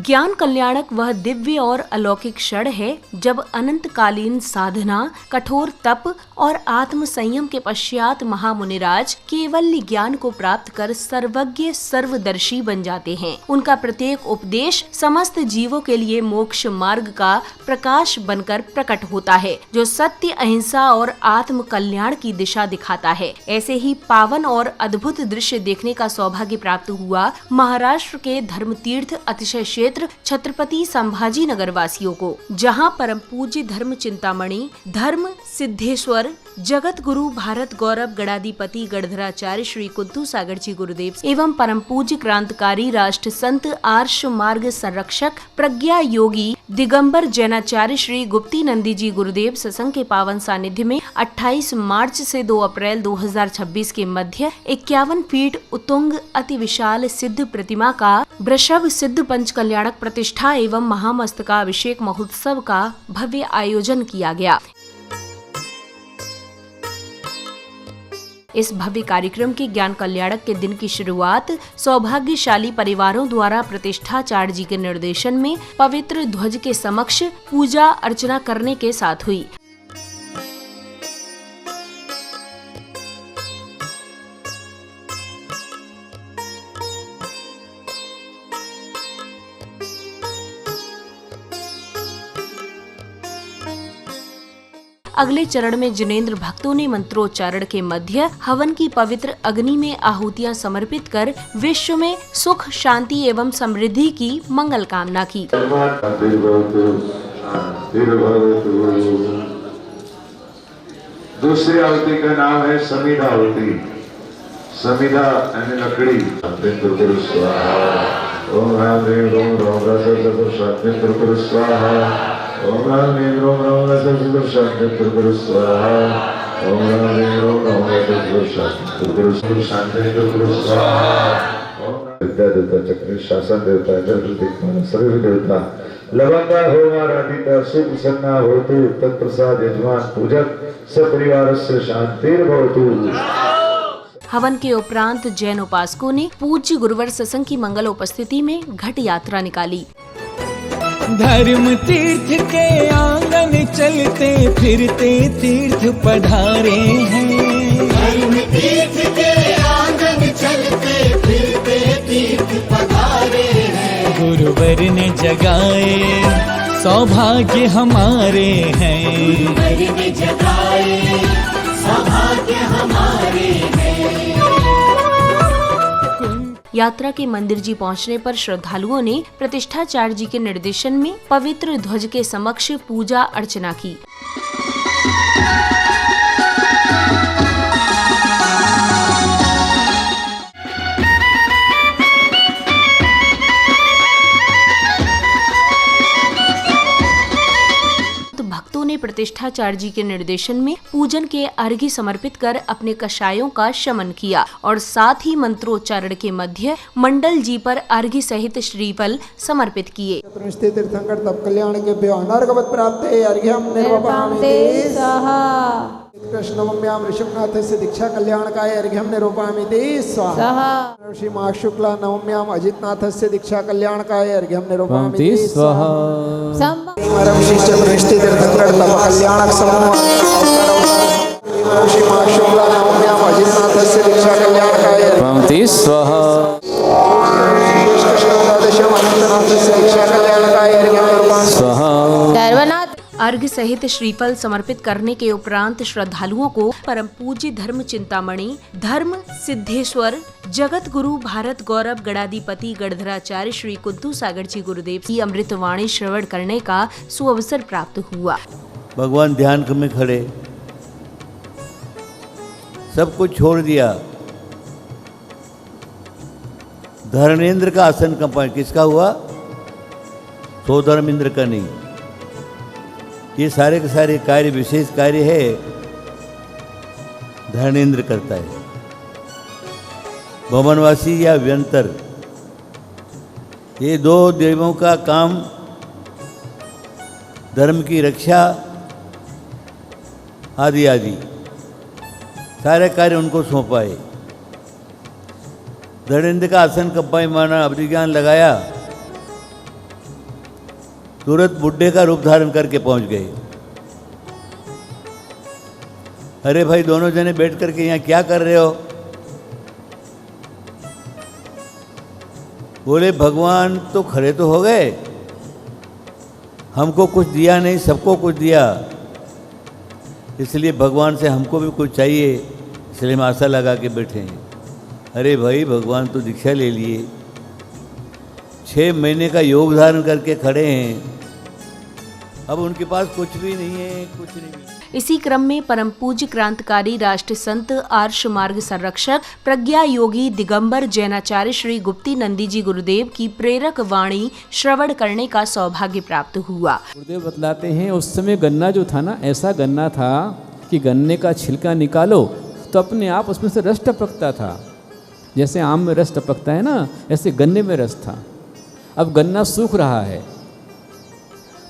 ज्ञान कल्याणक वह दिव्य और अलौकिक क्षण है जब अनंतकालीन साधना, कठोर तप और आत्म संयम के पश्चात महामुनिराज केवल ज्ञान को प्राप्त कर सर्वज्ञ सर्वदर्शी बन जाते हैं। उनका प्रत्येक उपदेश समस्त जीवों के लिए मोक्ष मार्ग का प्रकाश बनकर प्रकट होता है, जो सत्य, अहिंसा और आत्म कल्याण की दिशा दिखाता है। ऐसे ही पावन और अद्भुत दृश्य देखने का सौभाग्य प्राप्त हुआ महाराष्ट्र के धर्म तीर्थ अतिशय क्षेत्र छत्रपति संभाजी नगर वासियों को, जहां परम पूज्य धर्म चिंतामणि, धर्म सिद्धेश्वर, जगत गुरु, भारत गौरव, गणाधिपति गणधराचार्य श्री कुंतु सागर जी गुरुदेव एवं परम पूज्य क्रांतिकारी राष्ट्र संत, आर्ष मार्ग संरक्षक, प्रज्ञा योगी, दिगंबर जैनाचार्य श्री गुप्ती नंदी जी गुरुदेव सत्संग के पावन सानिध्य में 28 मार्च से 2 अप्रैल 2026 के मध्य 51 फीट उत्तुंग अति विशाल सिद्ध प्रतिमा का वृषभ सिद्ध पंच कल्याणक प्रतिष्ठा एवं महामस्तकाभिषेक महोत्सव का भव्य आयोजन किया गया। इस भव्य कार्यक्रम के ज्ञान कल्याणक के दिन की शुरुआत सौभाग्यशाली परिवारों द्वारा प्रतिष्ठाचार्य जी के निर्देशन में पवित्र ध्वज के समक्ष पूजा अर्चना करने के साथ हुई। अगले चरण में जिनेंद्र भक्तों ने मंत्रोच्चारण के मध्य हवन की पवित्र अग्नि में आहुतियां समर्पित कर विश्व में सुख, शांति एवं समृद्धि की मंगल कामना की। दूसरी आहुति का नाम है समिधा आहुति। समिधा यानी लकड़ी। ओम राम ह्रीं रोम रोम रस शांति स्वाहा। ओम राम ह्रीं रोम रोम रस शांति स्वाहा। ओम राम ह्रीं रोम रोम रस शांति स्वाहा। विद्या देवता, चक्र शासन देवता, जल दिक्पाल, सर्व देवता, लवंगा होमा राधिता, शुभ सन्ना होतु, तत्प्रसाद यजमान पूजक सपरिवारस्य शांतिर्भवतु। हवन के उपरांत जैन उपासकों ने पूज्य गुरुवर सत्संग की मंगल उपस्थिति में घट यात्रा निकाली। धर्म तीर्थ के आंगन चलते फिरते तीर्थ पधारे हैं। धर्म तीर्थ के आंगन चलते फिरते तीर्थ पधारे हैं। गुरुवर ने जगाए सौभाग्य हमारे हैं। गुरुवर ने जगाए सौभाग्य हमारे हैं। यात्रा के मंदिर जी पहुंचने पर श्रद्धालुओं ने प्रतिष्ठाचार्य जी के निर्देशन में पवित्र ध्वज के समक्ष पूजा अर्चना की। प्रतिष्ठाचार्य जी के निर्देशन में पूजन के अर्घ्य समर्पित कर अपने कषायों का शमन किया और साथ ही मंत्रोच्चारण के मध्य मंडल जी पर अर्घ्य सहित श्रीफल समर्पित किए। तीर्थंकर तप कल्याण के अनर्घवत् प्राप्ते अर्घ्यं निरूपयामि स्वाहा। कृष्णवम्यां ऋषभनाथस्य दीक्षा कल्याणकाय अर्घ्यं निरूपयामि स्वाहा। ऋषि माघ शुक्ला नवम्यां अजितनाथस्य दीक्षा कल्याणकाय अर्घ्यं निरूपयामि स्वाहा। विशिष्ट प्रतिष्ठित तीर्थंकर तप कल्याणक समूह ऋषि माघ शुक्ला नवम्यां अजितनाथस्य दीक्षा कल्याणकाय अर्घ्यं स्वाहा। अर्घ्य सहित श्रीफल समर्पित करने के उपरांत श्रद्धालुओं को परम पूज्य धर्म चिंतामणि, धर्म सिद्धेश्वर, जगत गुरु, भारत गौरव, गणाधिपति गणधराचार्य श्री कुंतु सागर जी गुरुदेव की अमृतवाणी श्रवण करने का सुअवसर प्राप्त हुआ। भगवान ध्यान में खड़े, सब कुछ छोड़ दिया। धर्मेंद्र का आसन कंपाइन किसका हुआ? तो धर्मेंद्र का नहीं। ये सारे के सारे कार्य, विशेष कार्य है, धर्मेंद्र करता है। भवनवासी या व्यंतर, ये दो देवों का काम धर्म की रक्षा आदि आदि सारे कार्य उनको सौंपा है। धर्मेंद्र का आसन कंपाई माना अभिज्ञान लगाया तुरंत बुड्ढे का रूप धारण करके पहुंच गए। अरे भाई, दोनों जने बैठ करके यहाँ क्या कर रहे हो? बोले भगवान तो खड़े तो हो गए, हमको कुछ दिया नहीं, सबको कुछ दिया, इसलिए भगवान से हमको भी कुछ चाहिए, इसलिए हम आशा लगा के बैठे हैं। अरे भाई, भगवान तो दीक्षा ले लिए, 6 महीने का योग धारण करके खड़े हैं, अब उनके पास कुछ भी नहीं है, कुछ नहीं। इसी क्रम में परम पूज्य क्रांतिकारी राष्ट्र संत आर्ष मार्ग संरक्षक प्रज्ञा योगी दिगंबर जैनाचार्य श्री गुप्ती नंदी जी गुरुदेव की प्रेरक वाणी श्रवण करने का सौभाग्य प्राप्त हुआ। गुरुदेव बतलाते हैं, उस समय गन्ना जो था ना, ऐसा गन्ना था कि गन्ने का छिलका निकालो तो अपने आप उसमें से रस टपकता था। जैसे आम में रस टपकता है ना, ऐसे गन्ने में रस था। अब गन्ना सूख रहा है,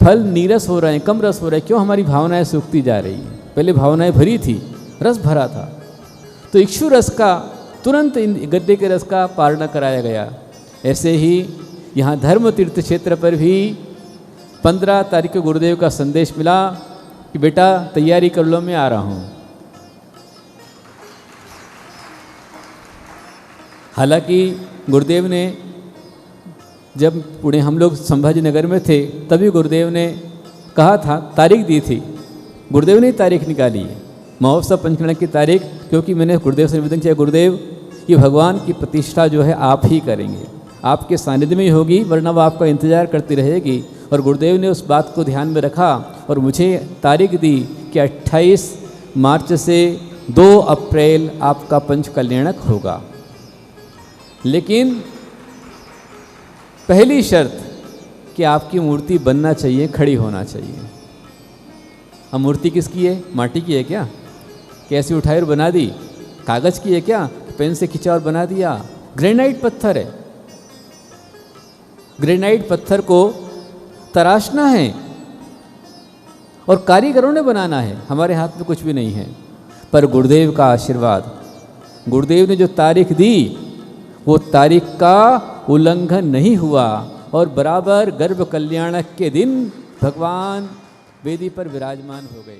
फल नीरस हो रहे हैं, कम रस हो रहा है। क्यों? हमारी भावनाएं सूखती जा रही हैं। पहले भावनाएं भरी थी, रस भरा था, तो इक्षु रस का तुरंत गद्दे के रस का पारणा कराया गया। ऐसे ही यहाँ धर्म तीर्थ क्षेत्र पर भी 15 तारीख को गुरुदेव का संदेश मिला कि बेटा तैयारी कर लो, मैं आ रहा हूँ। हालांकि गुरुदेव ने जब पुणे हम लोग संभाजी नगर में थे, तभी गुरुदेव ने कहा था, तारीख दी थी, गुरुदेव ने तारीख निकाली है, महोत्सव पंचकर्ण की तारीख, क्योंकि मैंने गुरुदेव से निवेदन किया, गुरुदेव ये भगवान की प्रतिष्ठा जो है आप ही करेंगे, आपके सानिध्य में ही होगी, वरना वो आपका इंतजार करती रहेगी। और गुरुदेव ने उस बात को ध्यान में रखा और मुझे तारीख दी कि 28 मार्च से 2 अप्रैल आपका पंच कल्याणक होगा। लेकिन पहली शर्त कि आपकी मूर्ति बनना चाहिए, खड़ी होना चाहिए। अब मूर्ति किसकी है? माटी की है क्या? कैसे उठाई और बना दी? कागज की है क्या? पेन से खींचा और बना दिया? ग्रेनाइट पत्थर है। ग्रेनाइट पत्थर को तराशना है और कारीगरों ने बनाना है, हमारे हाथ में कुछ भी नहीं है। पर गुरुदेव का आशीर्वाद, गुरुदेव ने जो तारीख दी वो तारीख का उल्लंघन नहीं हुआ और बराबर गर्भ कल्याणक के दिन भगवान वेदी पर विराजमान हो गए।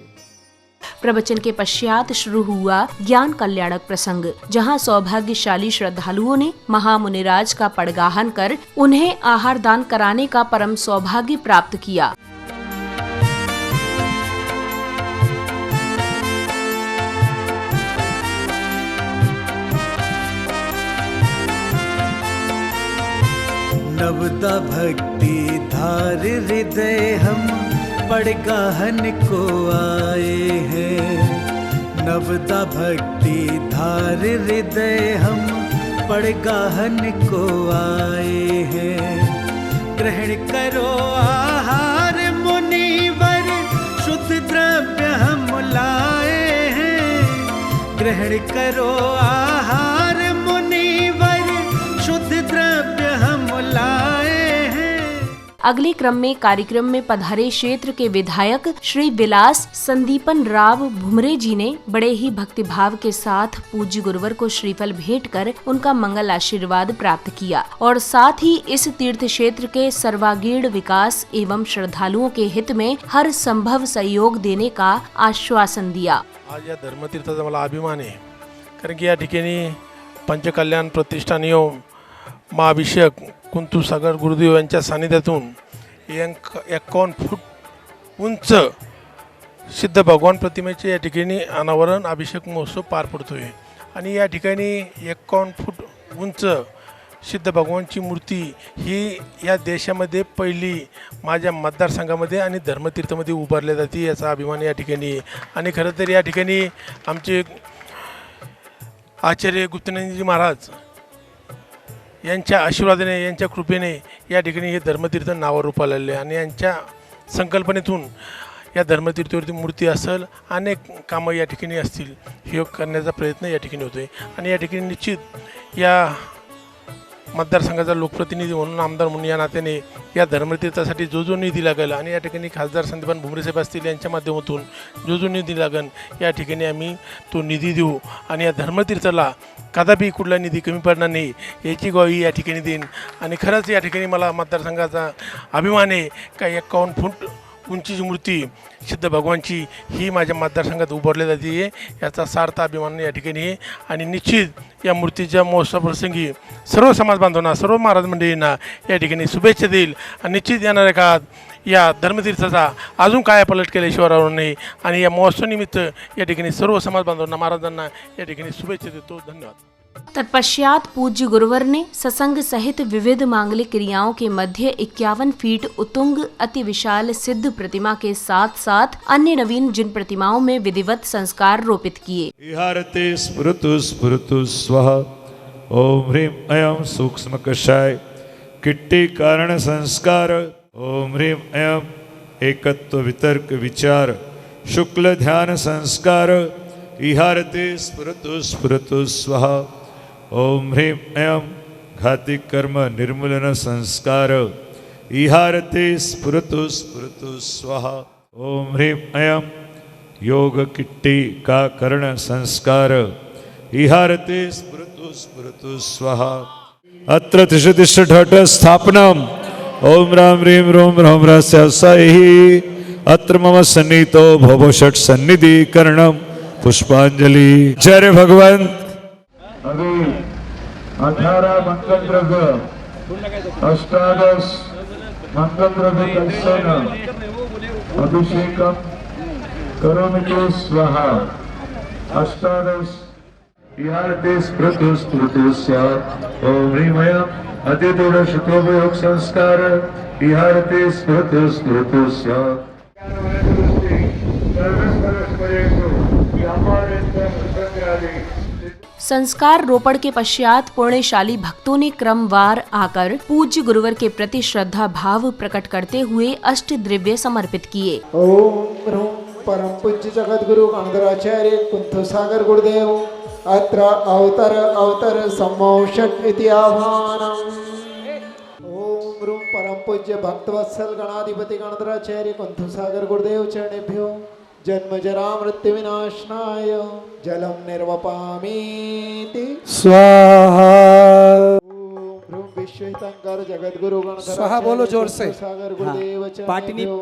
प्रवचन के पश्चात शुरू हुआ ज्ञान कल्याणक प्रसंग, जहां सौभाग्यशाली श्रद्धालुओं ने महामुनिराज का पड़गाहन कर उन्हें आहार दान कराने का परम सौभाग्य प्राप्त किया। नवदा भक्ति धार हृदय हम पड़गाहन को आए हैं। नवदा भक्ति धार हृदय हम पड़गाहन को आए हैं। ग्रहण करो आहार मुनिवर, शुद्ध द्रव्य हम लाए हैं। ग्रहण करो आहार मुनिवर, शुद्ध द्रव्य हम लाए हैं। अगले क्रम में कार्यक्रम में पधारे क्षेत्र के विधायक श्री विलास संदीपन राव भुमरे जी ने बड़े ही भक्तिभाव के साथ पूज्य गुरुवर को श्रीफल भेंट कर उनका मंगल आशीर्वाद प्राप्त किया और साथ ही इस तीर्थ क्षेत्र के सर्वांगीण विकास एवं श्रद्धालुओं के हित में हर संभव सहयोग देने का आश्वासन दिया। आज या धर्मतीर्थाचा मला अभिमान आहे, कारण की या ठिकाणी पंचकल्याण प्रतिष्ठानीय महाअभिषेक कुंतू सागर गुरुदेव यांच्या सानिध्यातून 51 फूट उंच सिद्ध भगवान प्रतिमेचे या ठिकाणी अनावरण अभिषेक महोत्सव पार पडतोय आणि या ठिकाणी 51 फूट उंच सिद्ध भगवानची मूर्ती ही या देशामध्ये पहिली माझ्या मतदारसंघामध्ये आणि धर्मतीर्थमध्ये उभारली जाते, याचा अभिमान या ठिकाणी। आणि खरं तर या ठिकाणी आमचे आचार्य गुप्तनंदजी महाराज यांच्या आशीर्वादाने, यांच्या कृपेने या ठिकाणी हे धर्मतीर्थ नावावर रूपाला आले आणि यांच्या संकल्पनेतून या धर्मतीर्थावरती मूर्ती असेल, अनेक कामं या ठिकाणी असतील, हे करण्याचा प्रयत्न या ठिकाणी होतोय। आणि या ठिकाणी निश्चित या मतदारसंघाचा लोकप्रतिनिधी म्हणून आमदार म्हणून या नात्याने या धर्मतीर्थासाठी जो निधी लागेल आणि या ठिकाणी खासदार संदीपान भुमरेसाहेब असतील यांच्या माध्यमातून जो निधी लागेल या ठिकाणी आम्ही तो निधी देऊ आणि या धर्मतीर्थाला कदापि कुठला निधी कमी पडणार नाही याची ग्वाही या ठिकाणी देईन. आणि खरंच या ठिकाणी मला मतदारसंघाचा अभिमान आहे का 51 फूट उंचीची मूर्ती सिद्ध भगवानची ही माझ्या मतदारसंघात उभारली जाते याचा सार्थ अभिमान या ठिकाणी आहे. आणि निश्चित या मूर्तीच्या महोत्सवाप्रसंगी सर्व समाज बांधवांना सर्व महाराज मंडळींना या ठिकाणी शुभेच्छा देईल आणि निश्चित येणाऱ्या काळात या धर्मतीर्थाचा अजून कायापालट केल्याशिवाय राहणार नाही. आणि या महोत्सवानिमित्त या ठिकाणी सर्व समाज बांधवांना महाराजांना या ठिकाणी शुभेच्छा देतो. धन्यवाद. तत्पश्चात पूज्य गुरुवर ने सत्संग सहित विविध मांगलिक क्रियाओं के मध्य 51 फीट उतुंग अति विशाल सिद्ध प्रतिमा के साथ साथ अन्य नवीन जिन प्रतिमाओं में विधिवत संस्कार रोपित किए. विहारते स्फुरतु स्वः. ओम ह्रीं अयं सूक्ष्म कषाय किट्टी कारण संस्कार. ओम ह्रीं अयं एकत्व वितर्क विचार शुक्ल ध्यान संस्कार. विहारते स्फुरतु स्वः. ओम ह्रीं अयं घाति कर्म निर्मूलन संस्कार. विहारते स्फुरतु स्वः. ओम ह्रीं अयं योग किट्टी का कर्ण संस्कार. विहारते स्फुरतु स्वः. अत्र तिष्ठ ढट स्थापनम. ओम राम ह्रीं रोम ह्रौं ह्रस्यहि. अत्र मम सन्निहितो भवो षट् सन्निधिकरणम. पुष्पांजलि. जय भगवान. अभी 18 मंगल द्रव्य 18 मंगल द्रव्य कलशेन अभिषेकम करोमि स्वाहा. 18 विहारते स्फुरतु स्यात्. ओम ह्रीं अयं अतिदूर शुक्लोपयोग संस्कार. विहारते स्फुरतु स्यात्. संस्कार रोपण के पश्चात पुण्यशाली भक्तों ने क्रमवार आकर पूज्य गुरुवर के प्रति श्रद्धा भाव प्रकट करते हुए अष्ट द्रव्य समर्पित किए. ओम ह्रूं परम पूज्य जगद्गुरु गणधराचार्य कुंथुसागर गुरुदेव अत्र अवतर सम्मोषट इति आह्वानम्. ओम ह्रूं परम पूज्य भक्तवत्सल गणाधिपति गणधराचार्य कुंथुसागर गुरुदेव चरणेभ्यो जन्म जरा मृत्यु विनाशनाय जलम निर्वपामीति स्वाहा. ओम विश्वहितंकर जगद्गुरु गणधर स्वाहा बोलो जोर से. सागर गुरुदेव चरणेभ्यो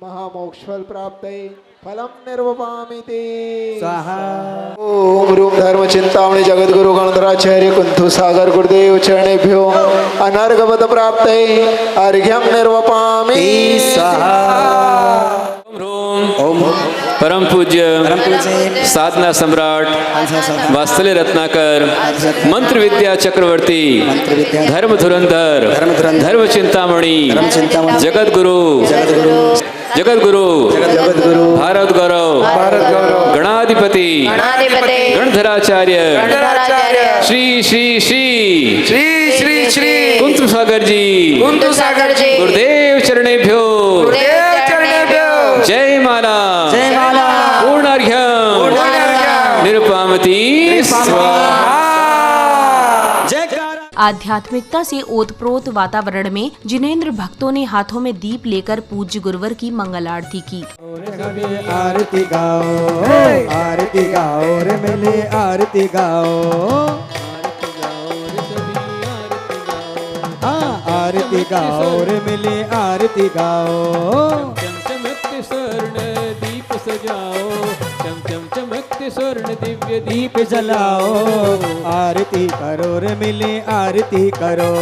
महामोक्षफल प्राप्तये फलम निर्वपामीति स्वाहा. ओम रूम धर्म चिंतामणि जगद्गुरु गणधराचार्य कुंथुसागर गुरुदेव चरणेभ्यो अनर्गपद प्राप्तये अर्घ्यम निर्वपामीति स्वाहा. ओम परम पूज्य साधना सम्राट वात्सल्य रत्नाकर मंत्र विद्या चक्रवर्ती धर्म धुरंधर धर्म चिंतामणि जगत गुरु भारत गौरव गणाधिपति गणधराचार्य श्री श्री श्री श्री श्री श्री कुंथुसागर जी गुरुदेव चरणेभ्यो जय माला पूर्णार्घ्यम निरुपामति स्वाहा. आध्यात्मिकता से ओतप्रोत वातावरण में जिनेंद्र भक्तों ने हाथों में दीप लेकर पूज्य गुरुवर की मंगल आरती की. आरती गाओ रे मिले आरती गाओ. आरती गाओ रे मिले आरती गाओ. चमकते स्वर्ण दीप सजाओ. चमकते स्वर्ण दिव्य दीप जलाओ. आरती करो रे मिले आरती करो.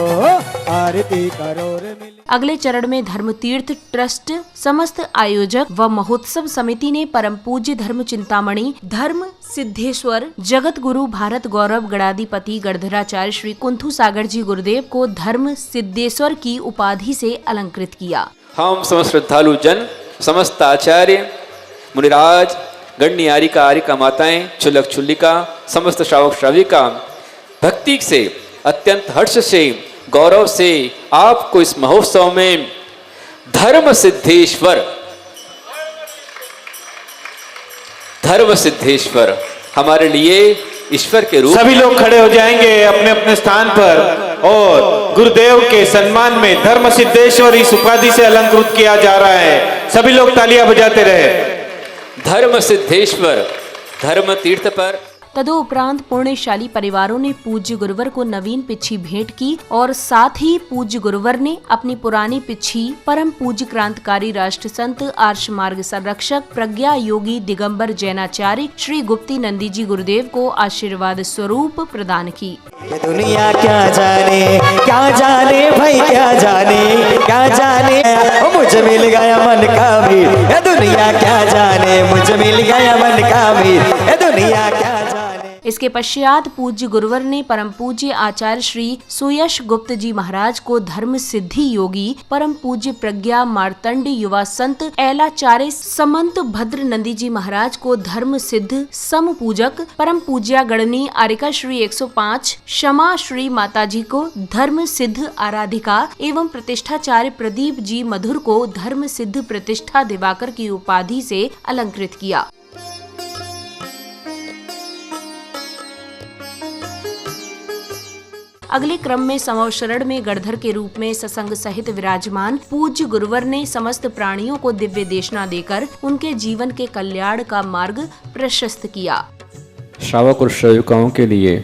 आरती करो रे मिले. अगले चरण में धर्म तीर्थ ट्रस्ट समस्त आयोजक व महोत्सव समिति ने परम पूज्य धर्म चिंतामणि धर्म सिद्धेश्वर जगत गुरु भारत गौरव गणाधिपति गणधराचार्य श्री कुंथुसागर जी गुरुदेव को धर्म सिद्धेश्वर की उपाधि से अलंकृत किया. हम समस्त श्रद्धालु जन समस्त आचार्य मुनिराज गण्य आरिका आरिका माताएं चुलक चुल्लिका समस्त श्रावक श्राविका भक्ति से अत्यंत हर्ष से गौरव से आपको इस महोत्सव में धर्म सिद्धेश्वर हमारे लिए ईश्वर के रूप. सभी लोग खड़े हो जाएंगे अपने अपने स्थान पर और गुरुदेव के सम्मान में धर्म सिद्धेश्वर इस उपाधि से अलंकृत किया जा रहा है। सभी लोग तालियां बजाते रहे। धर्म सिद्धेश्वर धर्म तीर्थ पर तदोपरांत पुण्यशाली परिवारों ने पूज्य गुरुवर को नवीन पिच्छी भेंट की और साथ ही पूज्य गुरुवर ने अपनी पुरानी पिच्छी परम पूज्य क्रांतिकारी राष्ट्र संत आर्ष मार्ग संरक्षक प्रज्ञा योगी दिगंबर जैनाचार्य श्री गुप्ती नंदी जी गुरुदेव को आशीर्वाद स्वरूप प्रदान की। ये दुनिया क्या जाने भाई क्या जाने मुझे मिल गया मन का मीर। ये दुनिया क्या जाने मुझे मिल गया मन का मीर। ये दुनिया क्या जाने। इसके पश्चात पूज्य गुरुवर ने परम पूज्य आचार्य श्री सुयश गुप्त जी महाराज को धर्म सिद्धि योगी परम पूज्य प्रज्ञा मार्तंड युवा संत ऐलाचार्य समंत भद्र नंदी जी महाराज को धर्म सिद्ध सम पूजक परम पूज्या गणनी आरिका श्री 105 क्षमा श्री माताजी को धर्म सिद्ध आराधिका एवं प्रतिष्ठाचार्य प्रदीप जी मधुर को धर्म सिद्ध प्रतिष्ठा दिवाकर की उपाधि से अलंकृत किया। अगले क्रम में समवशरण में गणधर के रूप में ससंग सहित विराजमान पूज्य गुरुवर ने समस्त प्राणियों को दिव्य देशना देकर उनके जीवन के कल्याण का मार्ग प्रशस्त किया। श्रावक और श्राविकाओं के लिए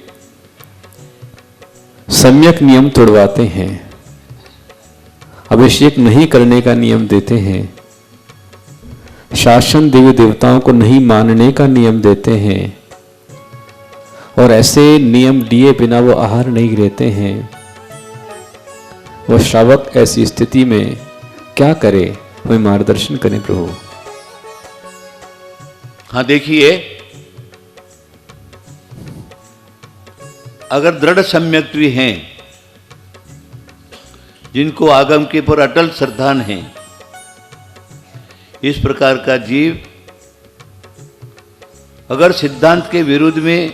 सम्यक नियम तोड़वाते हैं, अभिषेक नहीं करने का नियम देते हैं, शासन देवी देवताओं को नहीं मानने का नियम देते हैं और ऐसे नियम दिए बिना वो आहार नहीं लेते हैं। वो श्रावक ऐसी स्थिति में क्या करे, हमें मार्गदर्शन करें प्रभु। हाँ देखिए, अगर दृढ़ सम्यक्त्वी हैं, जिनको आगम के पर अटल श्रद्धान है, इस प्रकार का जीव अगर सिद्धांत के विरुद्ध में,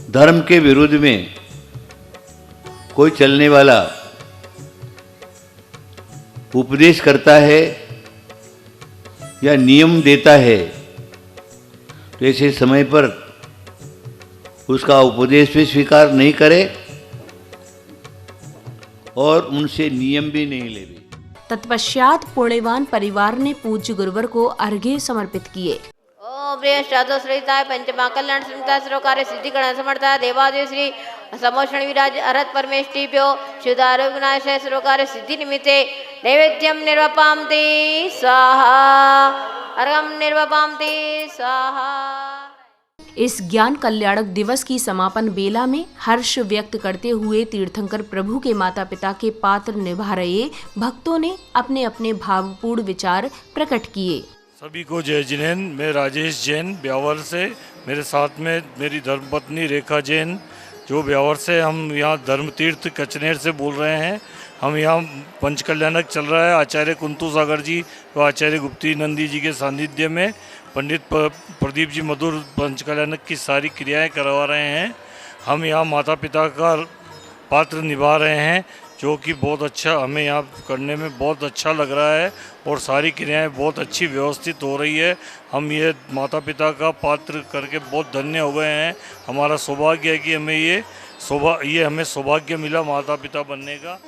धर्म के विरुद्ध में कोई चलने वाला उपदेश करता है या नियम देता है, तो ऐसे समय पर उसका उपदेश भी स्वीकार नहीं करे और उनसे नियम भी नहीं ले। तत्पश्चात पुण्यवान परिवार ने पूज्य गुरुवर को अर्घ्य समर्पित किए। प्रिय शादो श्रीताय पंचमा कल्याण श्रीता श्रोकार्य सिद्धि गण समर्था देवादेव श्री समोषण विराज अरहत परमेष्टिभ्यो शुद्ध आरोग्य नाशय श्रोकार्य सिद्धि निमित्ते नैवेद्यम निर्वपामते स्वाहा अर्घम निर्वपामते स्वाहा। इस ज्ञान कल्याणक दिवस की समापन बेला में हर्ष व्यक्त करते हुए तीर्थंकर प्रभु के माता पिता के पात्र निभा रहे भक्तों ने अपने अपने भावपूर्ण विचार प्रकट किए। सभी को जय जिनेन। मैं राजेश जैन ब्यावर से, मेरे साथ में मेरी धर्मपत्नी रेखा जैन, जो ब्यावर से हम यहाँ धर्म तीर्थ कचनेर से बोल रहे हैं। हम यहाँ पंचकल्याणक चल रहा है आचार्य कुंतु सागर जी व आचार्य गुप्ती नंदी जी के सानिध्य में पंडित प्रदीप जी मधुर पंचकल्याणक की सारी क्रियाएं करवा रहे हैं। हम यहाँ माता पिता का पात्र निभा रहे हैं, जो कि बहुत अच्छा, हमें यहाँ करने में बहुत अच्छा लग रहा है और सारी क्रियाएं बहुत अच्छी व्यवस्थित हो रही है। हम ये माता पिता का पात्र करके बहुत धन्य हो गए हैं। हमारा सौभाग्य है कि हमें ये हमें सौभाग्य मिला माता पिता बनने का।